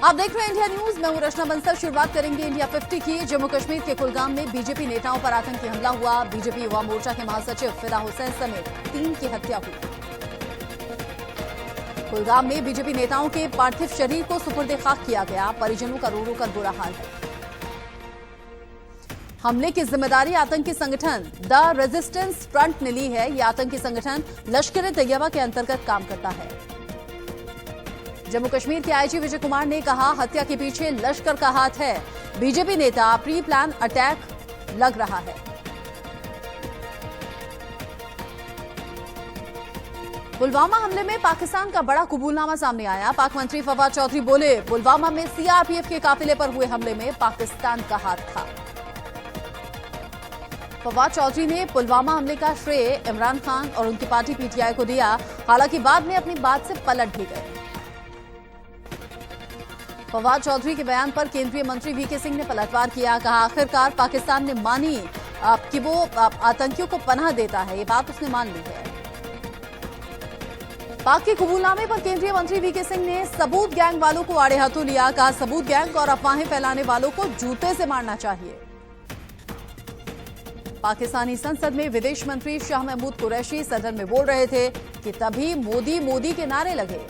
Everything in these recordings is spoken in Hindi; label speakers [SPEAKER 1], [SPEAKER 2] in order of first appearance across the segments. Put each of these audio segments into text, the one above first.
[SPEAKER 1] आप देख रहे हैं इंडिया न्यूज। मैं हूं रचना बंसल। शुरुआत करेंगे इंडिया 50 की। जम्मू कश्मीर के कुलगाम में बीजेपी नेताओं पर आतंकी हमला हुआ। बीजेपी युवा मोर्चा के महासचिव फिदा हुसैन समेत 3 की हत्या हुई। कुलगाम में बीजेपी नेताओं के पार्थिव शरीर को सुपुर्द खाक किया गया। परिजनों का रो रो कर बुरा हाल है। हमले की जिम्मेदारी आतंकी संगठन द रेजिस्टेंस फ्रंट ने ली है। यह आतंकी संगठन लश्कर-ए-तैयबा के अंतर्गत काम करता है। जम्मू कश्मीर के आईजी विजय कुमार ने कहा, हत्या के पीछे लश्कर का हाथ है। बीजेपी नेता प्री प्लान अटैक लग रहा है। पुलवामा हमले में पाकिस्तान का बड़ा कबूलनामा सामने आया। पाक मंत्री फवाद चौधरी बोले, पुलवामा में सीआरपीएफ के काफिले पर हुए हमले में पाकिस्तान का हाथ था। फवाद चौधरी ने पुलवामा हमले का श्रेय इमरान खान और उनकी पार्टी पीटीआई को दिया। हालांकि बाद में अपनी बात से पलट भी गए। फवाद चौधरी के बयान पर केंद्रीय मंत्री वीके सिंह ने पलटवार किया। कहा, आखिरकार पाकिस्तान ने मानी कि वो आतंकियों को पनाह देता है। ये बात उसने मान ली है। पाक के कबूलनामे पर केंद्रीय मंत्री वीके सिंह ने सबूत गैंग वालों को आड़े हाथों लिया। कहा, सबूत गैंग और अफवाहें फैलाने वालों को जूते से मारना चाहिए। पाकिस्तानी संसद में विदेश मंत्री शाह महमूद कुरैशी सदन में बोल रहे थे कि तभी मोदी मोदी के नारे लगे।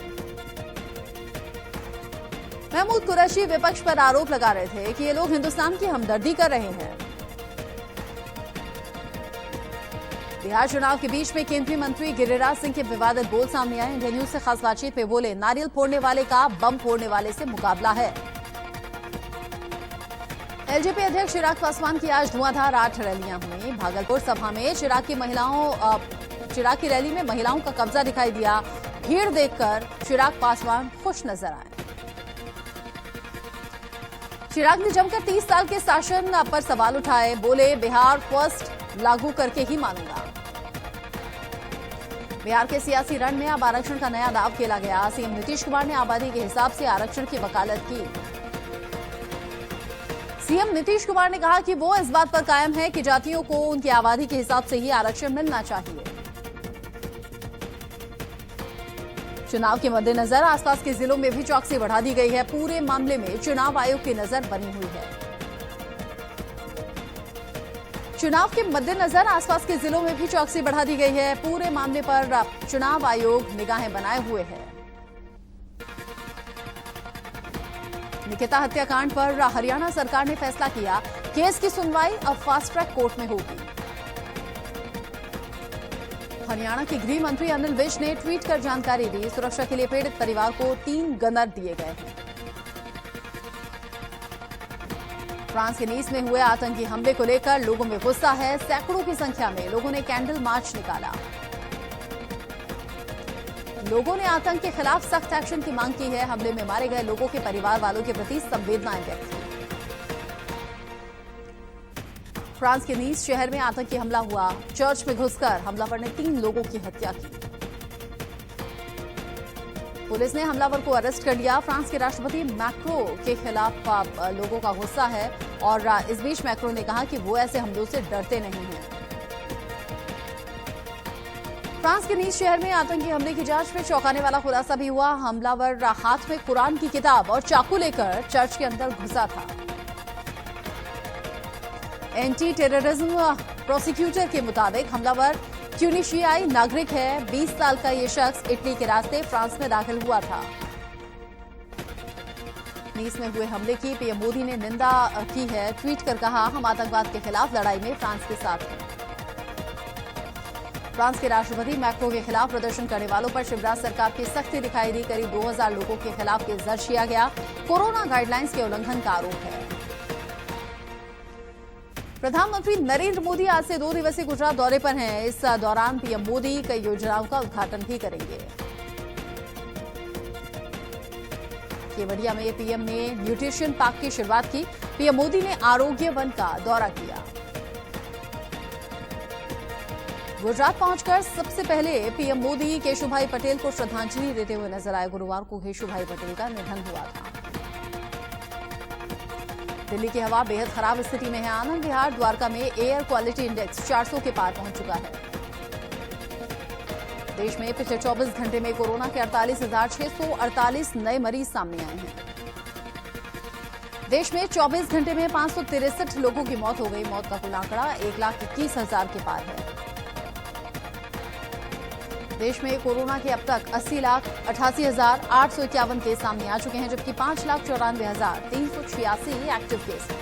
[SPEAKER 1] महमूद कुरैशी विपक्ष पर आरोप लगा रहे थे कि ये लोग हिंदुस्तान की हमदर्दी कर रहे हैं। बिहार चुनाव के बीच में केंद्रीय मंत्री गिरिराज सिंह के विवादित बोल सामने आए। इंडिया न्यूज से खास बातचीत में बोले, नारियल फोड़ने वाले का बम फोड़ने वाले से मुकाबला है। एलजेपी अध्यक्ष चिराग पासवान की आज धुआंधार 8 रैलियां हुई। भागलपुर सभा में चिराग की रैली में महिलाओं का कब्जा दिखाई दिया। भीड़ देखकर चिराग पासवान खुश नजर आए। चिराग ने जमकर 30 साल के शासन पर सवाल उठाए। बोले, बिहार फर्स्ट लागू करके ही मानूंगा। बिहार के सियासी रण में अब आरक्षण का नया दांव खेला गया। सीएम नीतीश कुमार ने आबादी के हिसाब से आरक्षण की वकालत की। सीएम नीतीश कुमार ने कहा कि वो इस बात पर कायम है कि जातियों को उनकी आबादी के हिसाब से ही आरक्षण मिलना चाहिए। चुनाव के मद्देनजर आसपास के जिलों में भी चौकसी बढ़ा दी गई है। पूरे मामले में चुनाव आयोग की नजर बनी हुई है। चुनाव के मद्देनजर आसपास के जिलों में भी चौकसी बढ़ा दी गई है। पूरे मामले पर चुनाव आयोग निगाहें बनाए हुए है। निकिता हत्याकांड पर हरियाणा सरकार ने फैसला किया। केस की सुनवाई अब फास्ट ट्रैक कोर्ट में होगी। हरियाणा के गृह मंत्री अनिल विज ने ट्वीट कर जानकारी दी। सुरक्षा के लिए पीड़ित परिवार को 3 गनर दिए गए हैं। फ्रांस के नीस में हुए आतंकी हमले को लेकर लोगों में गुस्सा है। सैकड़ों की संख्या में लोगों ने कैंडल मार्च निकाला। लोगों ने आतंक के खिलाफ सख्त एक्शन की मांग की है। हमले में मारे गए लोगों के परिवार वालों के प्रति संवेदनाएं व्यक्त की। फ्रांस के नीस शहर में आतंकी हमला हुआ। चर्च में घुसकर हमलावर ने 3 लोगों की हत्या की। पुलिस ने हमलावर को अरेस्ट कर लिया। फ्रांस के राष्ट्रपति मैक्रो के खिलाफ लोगों का गुस्सा है और इस बीच मैक्रो ने कहा कि वो ऐसे हमलों से डरते नहीं हैं। फ्रांस के नीस शहर में आतंकी हमले की जांच में चौंकाने वाला खुलासा भी हुआ। हमलावर हाथ में कुरान की किताब और चाकू लेकर चर्च के अंदर घुसा था। एंटी टेररिज्म प्रोसिक्यूटर के मुताबिक हमलावर ट्यूनीशियाई नागरिक है। 20 साल का ये शख्स इटली के रास्ते फ्रांस में दाखिल हुआ था। नीस में हुए हमले की पीएम मोदी ने निंदा की है। ट्वीट कर कहा, हम आतंकवाद के खिलाफ लड़ाई में फ्रांस के साथ हैं। फ्रांस के राष्ट्रपति मैक्रो के खिलाफ प्रदर्शन करने वालों पर शिवराज सरकार की सख्ती दिखाई दी। करीब 2000 लोगों के खिलाफ केस दर्ज किया गया। कोरोना गाइडलाइंस के उल्लंघन का आरोप है। प्रधानमंत्री नरेंद्र मोदी आज से 2 दिवसीय गुजरात दौरे पर हैं। इस दौरान पीएम मोदी कई योजनाओं का उद्घाटन भी करेंगे। केवड़िया में पीएम ने न्यूट्रिशन पार्क की शुरुआत की। पीएम मोदी ने आरोग्य वन का दौरा किया। गुजरात पहुंचकर सबसे पहले पीएम मोदी केशुभाई पटेल को श्रद्धांजलि देते हुए नजर आए। गुरुवार को केशुभाई पटेल का निधन हुआ था। दिल्ली की हवा बेहद खराब स्थिति में है। आनंद विहार द्वारका में एयर क्वालिटी इंडेक्स 400 के पार पहुंच चुका है। देश में पिछले 24 घंटे में कोरोना के 48,648 नए मरीज सामने आए हैं। देश में 24 घंटे में 563 लोगों की मौत हो गई। मौत का कुल आंकड़ा 1,21,000 के पार है। देश में कोरोना के अब तक 80,88,851 केस सामने आ चुके हैं, जबकि 5,94,386 एक्टिव केस हैं।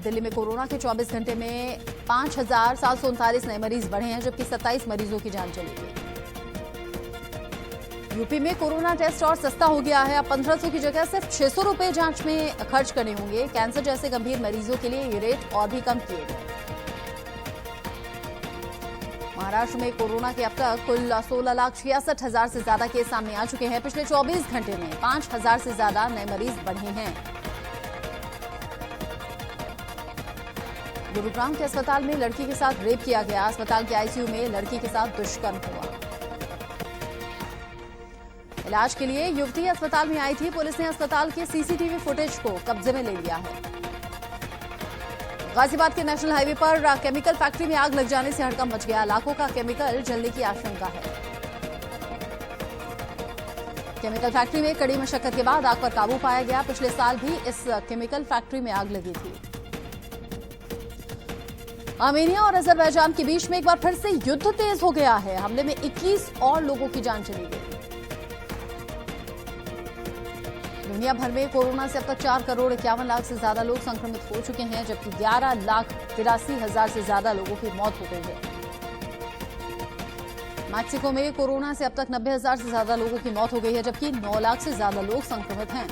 [SPEAKER 1] दिल्ली में कोरोना के 24 घंटे में 5,739 नए मरीज बढ़े हैं, जबकि 27 मरीजों की जान चली गई। यूपी में कोरोना टेस्ट और सस्ता हो गया है। अब 1,500 की जगह सिर्फ 600 रुपए जांच में खर्च करने होंगे। कैंसर जैसे गंभीर मरीजों के लिए ये रेट और भी कम किए गए। महाराष्ट्र में कोरोना के अब तक कुल 16,66,000 से ज्यादा केस सामने आ चुके हैं। पिछले 24 घंटे में 5,000 से ज्यादा नए मरीज बढ़े हैं। गुरुग्राम के अस्पताल में लड़की के साथ रेप किया गया। अस्पताल के आईसीयू में लड़की के साथ दुष्कर्म हुआ। इलाज के लिए युवती अस्पताल में आई थी। पुलिस ने अस्पताल के सीसीटीवी फुटेज को कब्जे में ले लिया है। गाजियाबाद के नेशनल हाईवे पर केमिकल फैक्ट्री में आग लग जाने से हड़कंप मच गया। लाखों का केमिकल जलने की आशंका है। केमिकल फैक्ट्री में कड़ी मशक्कत के बाद आग पर काबू पाया गया। पिछले साल भी इस केमिकल फैक्ट्री में आग लगी थी। आर्मेनिया और अजरबैजान के बीच में एक बार फिर से युद्ध तेज हो गया है। हमले में 21 और लोगों की जान चली गई। दुनिया भर में कोरोना से अब तक 4,51,00,000 से ज्यादा लोग संक्रमित हो चुके हैं, जबकि 11,83,000 से ज्यादा लोगों की मौत हो गई है। मैक्सिको में कोरोना से अब तक 90,000 से ज्यादा लोगों की मौत हो गई है, जबकि 9 लाख से ज्यादा लोग संक्रमित हैं।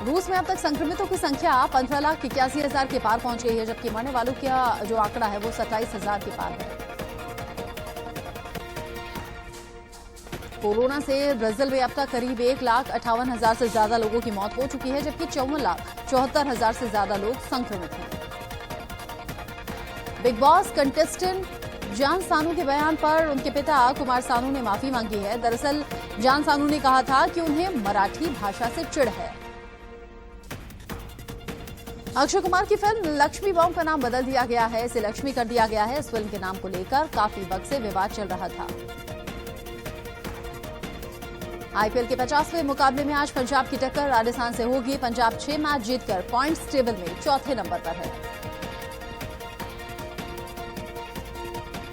[SPEAKER 1] रूस में अब तक संक्रमितों की संख्या 15,81,000 के पार पहुंच गई है, जबकि मरने वालों का जो आंकड़ा है वो 27,000 के पार है। कोरोना से ब्राजील में अब तक करीब 1,58,000 से ज्यादा लोगों की मौत हो चुकी है, जबकि 54,74,000 से ज्यादा लोग संक्रमित हैं। बिग बॉस कंटेस्टेंट जान सानू के बयान पर उनके पिता कुमार सानू ने माफी मांगी है। दरअसल जान सानू ने कहा था कि उन्हें मराठी भाषा से चिढ़ है। अक्षय कुमार की फिल्म लक्ष्मी बॉम्ब का नाम बदल दिया गया है। इसे लक्ष्मी कर दिया गया है। इस फिल्म के नाम को लेकर काफी वक्त से विवाद चल रहा था। आईपीएल के 50वें मुकाबले में आज पंजाब की टक्कर राजस्थान से होगी। पंजाब 6 मैच जीतकर पॉइंट्स टेबल में चौथे नंबर पर है।